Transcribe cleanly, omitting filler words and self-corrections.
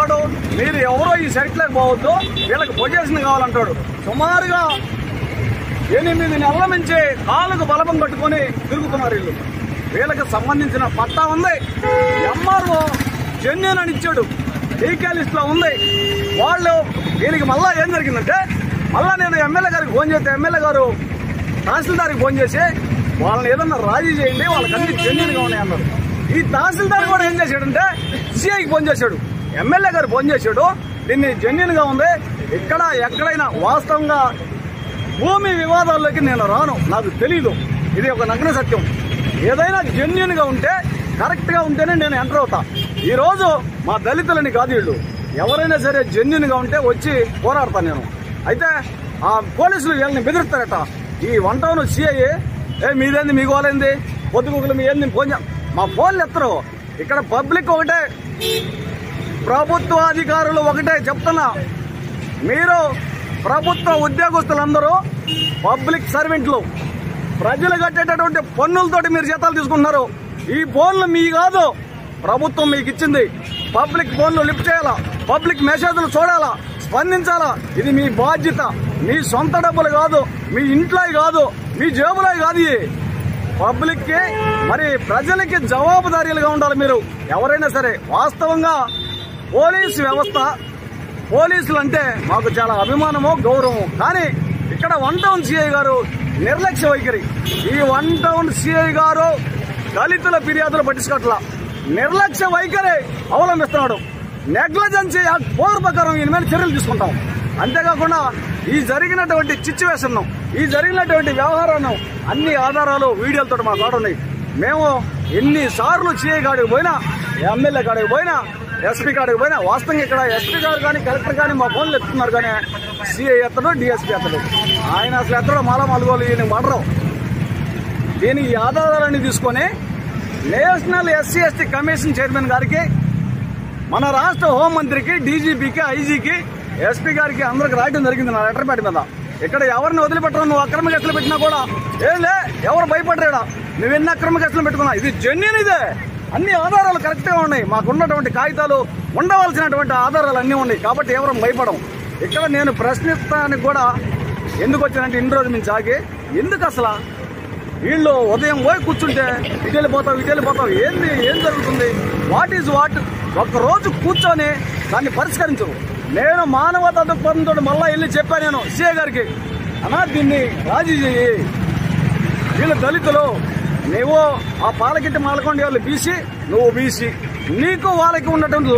ఏమంటాడు, మీరు ఎవరో ఈ సైట్లోకి పోవద్దు, వీళ్ళకి పొజిషన్ కావాలంటాడు. సుమారుగా 8 నెలల నుంచి కాలుకు బలపం కట్టుకొని తిరుగుతున్నారు వీళ్ళు. వీళ్ళకి సంబంధించిన పట్టా ఉంది, ఎంఆర్ఓ జెన్యూన్ అని ఇచ్చాడు, టీకే లిస్ట్ లో ఉంది. వాళ్ళు దీనికి మళ్ళా ఏం జరిగిందంటే, మళ్ళా నేను ఎమ్మెల్యే గారికి ఫోన్ చేస్తే ఎమ్మెల్యే గారు తహసీల్దార్కి ఫోన్ చేసి వాళ్ళని ఏదన్నా రాజీ చేయండి, వాళ్ళకి అన్ని జెన్యూన్ గా ఉన్నాయి అన్నారు. ఈ తహసీల్దార్ కూడా ఏం చేశాడంటే సిఐకి ఫోన్ చేశాడు, ఎమ్మెల్యే గారు ఫోన్ చేశాడు, దీన్ని జెన్యూన్ గా ఉంది, ఇక్కడ ఎక్కడైనా వాస్తవంగా భూమి వివాదాల్లోకి నేను రాను, నాకు తెలీదు, ఇది ఒక నగ్న సత్యం. ఏదైనా జెన్యూన్ గా ఉంటే కరెక్ట్ గా ఉంటేనే నేను ఎంటర్ అవుతా. ఈ రోజు మా దళితులని కాదు వీళ్ళు, ఎవరైనా సరే జెన్యూన్ గా ఉంటే వచ్చి పోరాడతాను నేను. అయితే ఆ పోలీసులు వీళ్ళని బెదిరిస్తారట. ఈ 1 టౌన్ సిఐ మీదేంది, మీకు వాళ్ళేంది, పొద్దుగులు మీ ఏంది ఫోన్, మా ఫోన్లు ఎత్తరు. ఇక్కడ పబ్లిక్ ఒకటే, ప్రభుత్వ అధికారులు ఒకటే చెప్తున్నా, మీరు ప్రభుత్వ ఉద్యోగస్తులందరూ పబ్లిక్ సర్వెంట్లు, ప్రజలు కట్టేటటువంటి పన్నులతోటి మీరు జీతాలు తీసుకుంటున్నారు. ఈ ఫోన్లు మీ కాదు, ప్రభుత్వం మీకు ఇచ్చింది. పబ్లిక్ ఫోన్లు లిఫ్ట్ చేయాలా, పబ్లిక్ మెసేజ్లు చూడాలా, స్పందించాలా. ఇది మీ బాధ్యత. మీ సొంత డబ్బులు కాదు, మీ ఇంట్లో కాదు, మీ జేబులో కాదు. పబ్లిక్ కి మరి ప్రజలకి జవాబుదారీలుగా ఉండాలి మీరు ఎవరైనా సరే. వాస్తవంగా పోలీసు వ్యవస్థ, పోలీసులు అంటే మాకు చాలా అభిమానము, గౌరవం. కానీ ఇక్కడ 1 టౌన్ సిఐ గారు నిర్లక్ష్య వైఖరి. ఈ 1 టౌన్ సిఐ గారు దళితుల ఫిర్యాదులు పట్టించుకోవట్లా, నిర్లక్ష్య వైఖరి అవలంబిస్తున్నాడు. నెగ్లిజెన్సీ యాక్ట్ 4 ప్రకారం ఈయన మీద చర్యలు తీసుకుంటాం. అంతేకాకుండా ఈ జరిగినటువంటి సిచ్యువేషన్, ఈ జరిగినటువంటి వ్యవహారాన్ని అన్ని ఆధారాలు వీడియోలతో మా కాడ ఉన్నాయి. మేము ఎన్నిసార్లు సిఐ కాడికి పోయినా, ఎమ్మెల్యే కాడికి పోయినా, ఎస్పీ కాడికి పోయినా, వాస్తవంగా ఇక్కడ ఎస్పీ గారు కానీ కలెక్టర్ కానీ మా ఫోన్లు ఎత్తున్నారు, కానీ సిఐ ఎత్తడు, డిఎస్పీ ఎత్తడు. ఆయన అసలు ఎత్తడు, మాల మలుగోలు ఈయన మడరు. దీనికి ఈ ఆధారాలన్నీ తీసుకొని national SC ST commission chairman గారికి, మన రాష్ట్ర హోంమంత్రికి, డీజీపీకి, ఐజీకి, ఎస్పీ గారికి అందరికి రాయడం జరిగింది నా లెటర్ ప్యాడ్ మీద. ఇక్కడ ఎవరిని వదిలిపెట్టరు, నువ్వు అక్రమ కేసులు పెట్టినా కూడా ఏంలే, ఎవరు భయపడరేడా, నువ్వెన్ని అక్రమ కేసులు పెట్టుకున్నా, ఇది జెన్యూన్, ఇదే అన్ని ఆధారాలు కరెక్ట్ గా ఉన్నాయి. మాకున్నటువంటి కాగితాలు, ఉండవలసినటువంటి ఆధారాలు అన్నీ ఉన్నాయి. కాబట్టి ఎవరు భయపడం. ఇక్కడ నేను ప్రశ్నిస్తానికి కూడా ఎందుకు వచ్చానంటే, ఇన్ని రోజుల నుంచి ఆగి, ఎందుకు అసలు వీళ్ళు ఉదయం పోయి కూర్చుంటే ఇటు వెళ్ళిపోతావు, ఏం జరుగుతుంది, వాట్ ఈజ్ వాట్, ఒక్కరోజు కూర్చొని దాన్ని పరిష్కరించవు. నేను మానవతా దృక్పథంతో మళ్ళా వెళ్ళి చెప్పాను నేను సిఐ గారికి, అన్నా దీన్ని రాజీ చెయ్యి, వీళ్ళు దళితులు, నువ్వు ఆ పాలకిట్టి మాలకొండ వాళ్ళు బీసీ, నువ్వు బీసీ, నీకు వాళ్ళకి ఉన్నటువంటి